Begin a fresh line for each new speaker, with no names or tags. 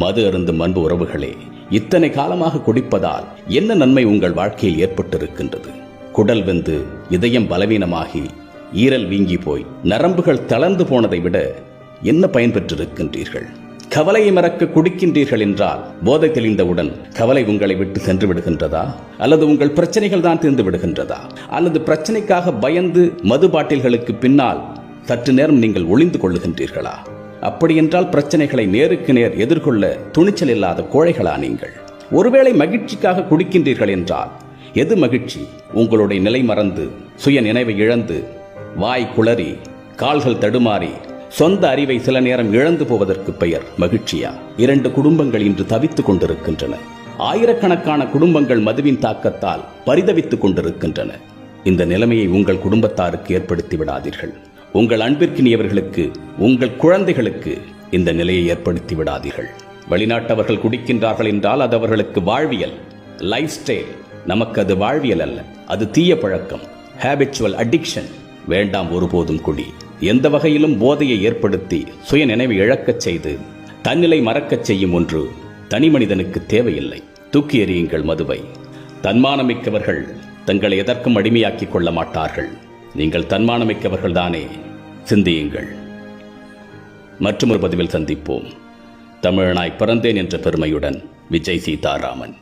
மது அருந்தும் அன்பு உறவுகளே, இத்தனை காலமாக குடிப்பதால் என்ன நன்மை உங்கள் வாழ்க்கையில் ஏற்பட்டிருக்கின்றது? குடல் வெந்து இதயம் பலவீனமாகி ஈரல் வீங்கி போய் நரம்புகள் தளர்ந்து போனதை விட என்ன பயன் பெற்றிருக்கின்றீர்கள்? கவலையை மறக்க குடிக்கின்றீர்கள் என்றால் போதை தெளிந்தவுடன் கவலை உங்களை விட்டு சென்று விடுகின்றதா? அல்லது உங்கள் பிரச்சனைகள் தான் தீர்ந்து விடுகின்றதா? அல்லது பிரச்சனைக்காக பயந்து மது பாட்டில்களுக்கு பின்னால் சற்று நேரம் நீங்கள் ஒளிந்து கொள்ளுகின்றீர்களா? அப்படியென்றால் பிரச்சனைகளை நேருக்கு நேர் எதிர்கொள்ள துணிச்சல் இல்லாத கோழைகளா நீங்கள்? ஒருவேளை மகிழ்ச்சிக்காக குடிக்கின்றீர்கள் என்றால் எது மகிழ்ச்சி? உங்களுடைய நிலை மறந்து சுய நினைவை இழந்து வாய் குளறி கால்கள் தடுமாறி சொந்த அறிவை சில நேரம் இழந்து போவதற்கு பெயர் மகிழ்ச்சியா? 2 குடும்பங்கள் இன்று தவித்துக் கொண்டிருக்கின்றன. ஆயிரக்கணக்கான குடும்பங்கள் மதுவின் தாக்கத்தால் பரிதவித்துக் கொண்டிருக்கின்றன. இந்த நிலைமையை உங்கள் குடும்பத்தாருக்கு ஏற்படுத்தி விடாதீர்கள். உங்கள் அன்பிற்கினியவர்களுக்கு, உங்கள் குழந்தைகளுக்கு இந்த நிலையை ஏற்படுத்தி விடாதீர்கள். வெளிநாட்டவர்கள் குடிக்கின்றார்கள் என்றால் அது அவர்களுக்கு வாழ்வியல், லைஃப் ஸ்டைல். நமக்கு அது வாழ்வியல் அல்ல, அது தீய பழக்கம், ஹேபிச்சுவல் அடிக்ஷன். வேண்டாம் ஒருபோதும் குடி. எந்த வகையிலும் போதையை ஏற்படுத்தி சுய நினைவை இழக்கச் செய்து தன்னிலை மறக்கச் செய்யும் ஒன்று தனி மனிதனுக்கு தேவையில்லை. தூக்கி எறியுங்கள் மதுவை. தன்மானமிக்கவர்கள் தங்களை எதற்கும் அடிமையாக்கிக் கொள்ள மாட்டார்கள். நீங்கள் தன்மானமிக்கவர்கள் தானே? சிந்தியுங்கள். மற்றொரு பதிவில் சந்திப்போம். தமிழனாய் பிறந்தேன் என்ற பெருமையுடன் விஜய் சீதாராமன்.